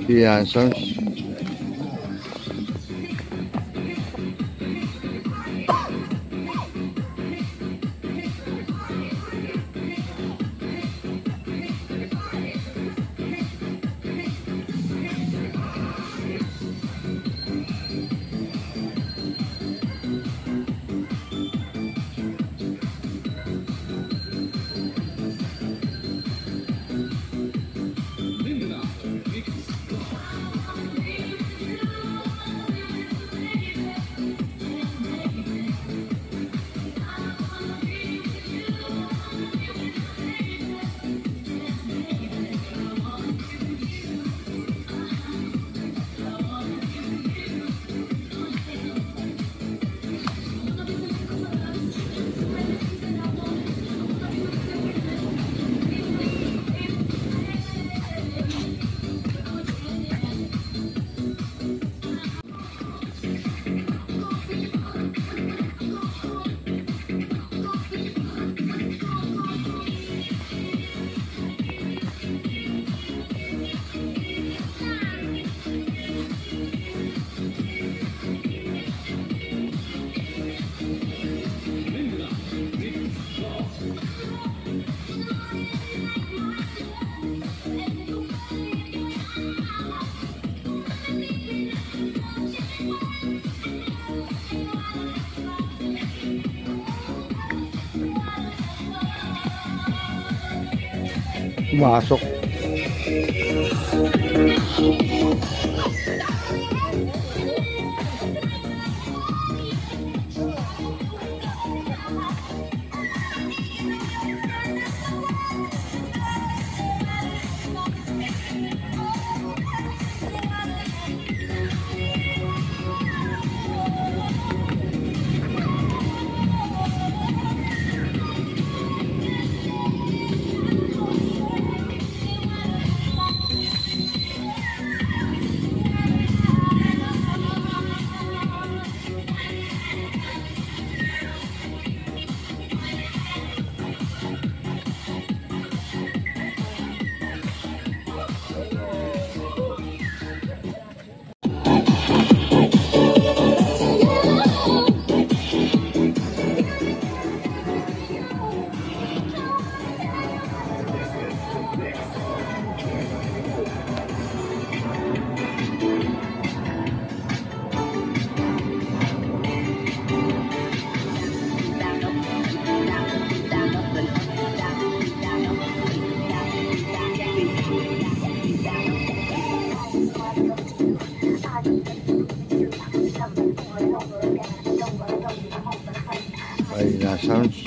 Yeah, sounds. Pumasok. Ay, sounds.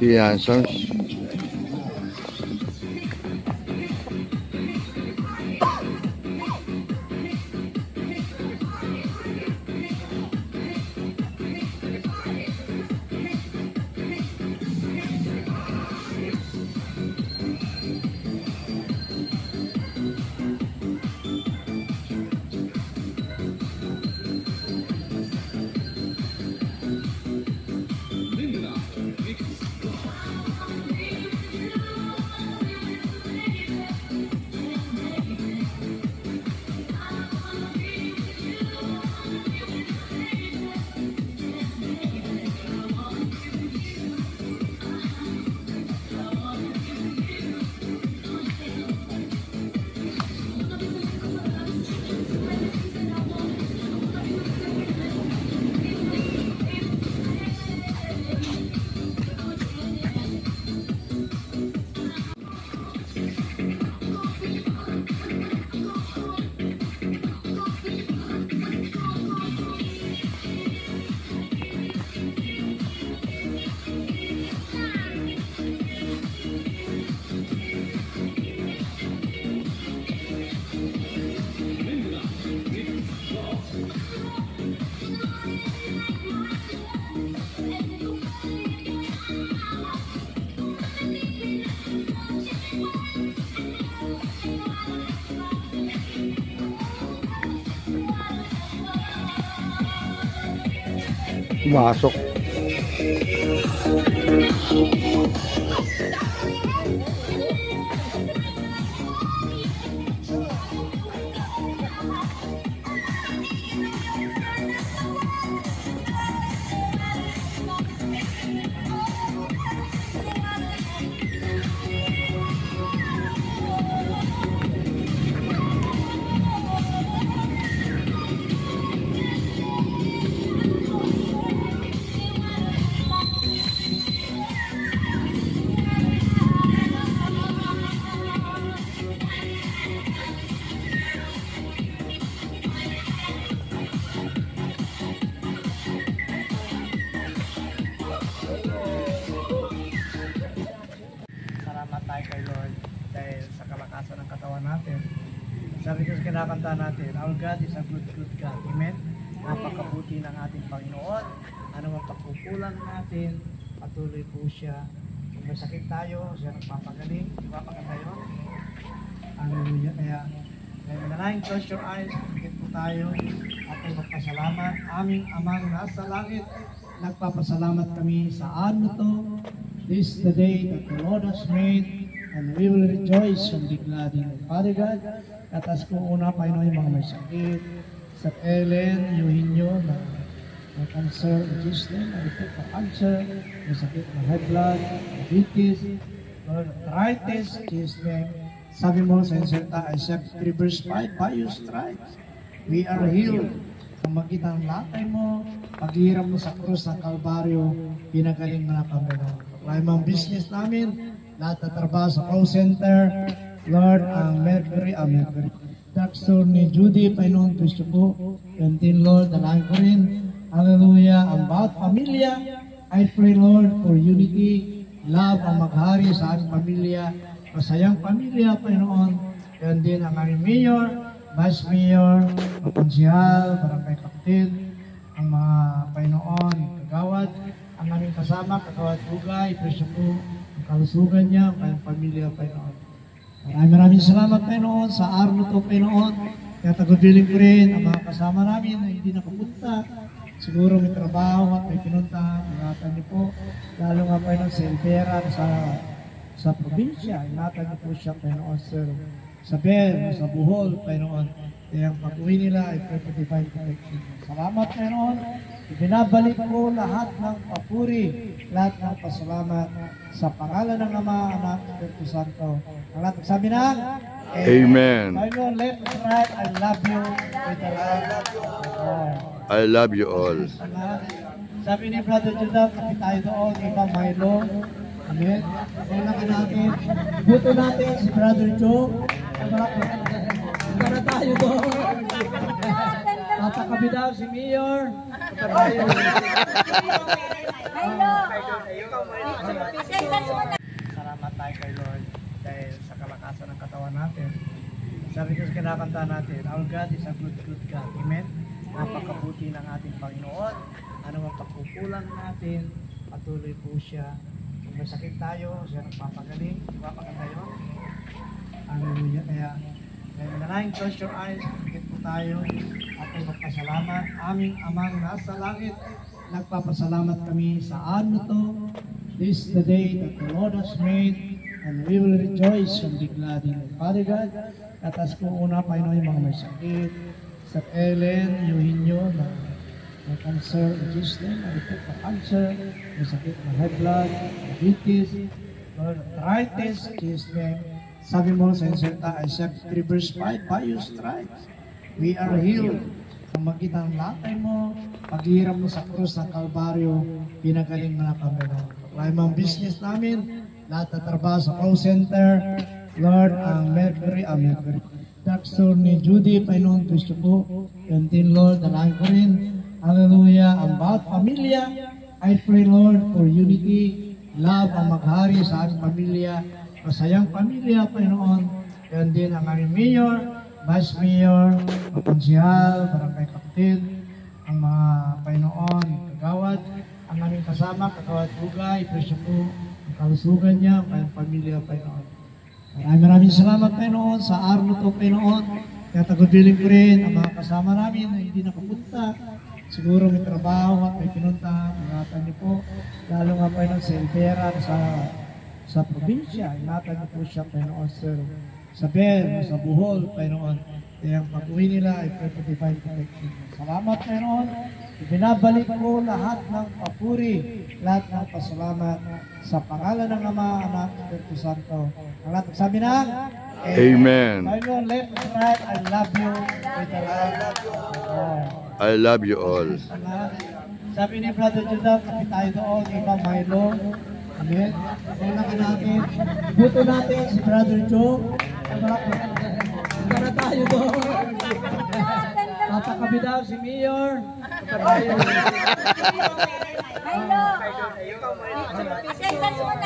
Yeah, sounds. Pumasok. Salamat tayo kay Lord dahil sa kalakasan ng katawan natin. Sabi ko sa kinakanta natin, our God is a good, good God. Amen? Napakabuti ng ating Panginoon. Ano ang pagkukulang natin, patuloy po siya. Kung may sakit tayo, siya nagpapagaling. Di ba pagkanta yun? Hallelujah. Kaya manalangin, close your eyes, pikit po tayo at ay magpasalamat. Aming Amang nasa langit, nagpapasalamat kami sa ano to. This is the day that the Lord has made, and we will rejoice and be glad in it. Father God, katas ko una, Panginoon, yung mga may sakit. Sa Ellen, Eugenio, na may cancer, in Jesus' name, I report for cancer, may sakit na high blood, diabetes, Lord, arthritis, in Jesus' name. Sabi mo sa inserta, Isaiah 3 verse 5, by your stripes, we are healed. Kung makita ang latay mo, paghiram mo sa krus ng Kalbaryo, pinagaling mo na Panginoon. Kaya mga business namin, lahat na trabaho sa call center, Lord, ang Mercury, Drugstore ni Judy, Panginoon, Kristo po, and din Lord, dalangin ko rin, hallelujah, ang bawat pamilya, I pray Lord for unity, love ang maghari sa aming pamilya, masayang pamilya, Panginoon, and din ang aming mayor, vice mayor, ang konsihal, barangay captain, ang mga Panginoon, kagawad, ang aming kasama, kagawad Bugay, Kristo po, ang kalusugan niya, ang kanyang pamilya, Panginoon. Maraming salamat, Panginoon, sa araw na ito, Panginoon. Kaya tagubilin ko rin ang mga kasama namin na hindi nakapunta. Siguro may trabaho at may pinuntahan. Ingatan niyo po, lalo nga, Panginoon, sa Elvera, sa probinsya. Ingatan niyo po siya, Panginoon, sir. Sa Bel, sa Bohol, Panginoon. Kaya ang pag-uwi nila ay for divine protection. Salamat, Panginoon. Ibinabalik ko lahat ng papuri, lahat ng pasalamat sa pangalan ng Ama, Anak, Espiritu Santo. Ang lahat sabi na, Amen. Panginoon, left and right, I love you with the love of God. I love you all. Sabi ni Brother Judah, kapit tayo doon, ibang Milo. Amen. Wala ka natin. Buto natin si Brother Joe. Para tayo doon. Tatakabi daw si Mayor. Salamat tayo kay Lord dahil sa kalakasan ng katawan natin. Sabi ko sa kinakanta natin, our God is a good, good God. Amen? Napakabuti ng ating Panginoon. Ano ang pagkukulang natin, patuloy po siya. Kung may sakit tayo, siya nagpapagaling. Di ba pagkanta yun? Hallelujah. Kaya manalangin, close your eyes, pikit po tayo at ay magpasalamat. Aming Amang nasa langit, nagpapasalamat kami sa ano to. This is the day that the Lord has made, and we will rejoice and be glad in it. Father God, katas ko una, Panginoon, yung mga may sakit. Sa Ellen, Eugenio, na may cancer, in Jesus' name, I report for cancer, may sakit na high blood, diabetes, Lord, arthritis, in Jesus' name. Sabi mo sa inserta, Isaiah 3 verse 5, by your stripes, we are healed. Kung makita ang latay mo, paghiram mo sa krus ng Kalbaryo, pinagaling mo na Panginoon. Kaya mga business namin, lahat na trabaho sa call center, Lord, ang Mercury, Drugstore ni Judy, Panginoon, Kristo po, and din Lord, dalangin ko rin, hallelujah, ang bawat pamilya, I pray Lord for unity, love ang maghari sa aming pamilya, masayang pamilya, Panginoon, and din ang aming mayor, vice mayor, ang konsihal, barangay captain, ang mga Panginoon, kagawad, ang aming kasama, kagawad Bugay, Kristo po, ang kalusugan niya, ang kanyang pamilya, Panginoon. Maraming salamat, Panginoon, sa araw na ito, Panginoon. Kaya tagubilin ko rin ang mga kasama namin na hindi nakapunta. siguro may trabaho at may pinuntahan, ingatan niyo po. Lalo nga Panginoon sa Elvera, sa probinsya, ingatan niyo po siya, Panginoon, Sir. Sa Bel, sa Bohol, Panginoon. Kaya ang pag-uwi nila ay pray for divine protection. Salamat, Panginoon. Ibinabalik ko lahat ng papuri, lahat ng pasalamat sa pangalan ng Ama, Anak, Espiritu Santo. Ang lahat sabi na, Amen. Panginoon, left and right, I love you with the love of God. I love you all. Sabi ni Brother Judah, kapit tayo doon, Ibang Milo. Amen. Wala ka natin. Buto natin si Brother Joe. Para tayo doon. Tatakabi daw si Mayor. Milo! Attendance mo na!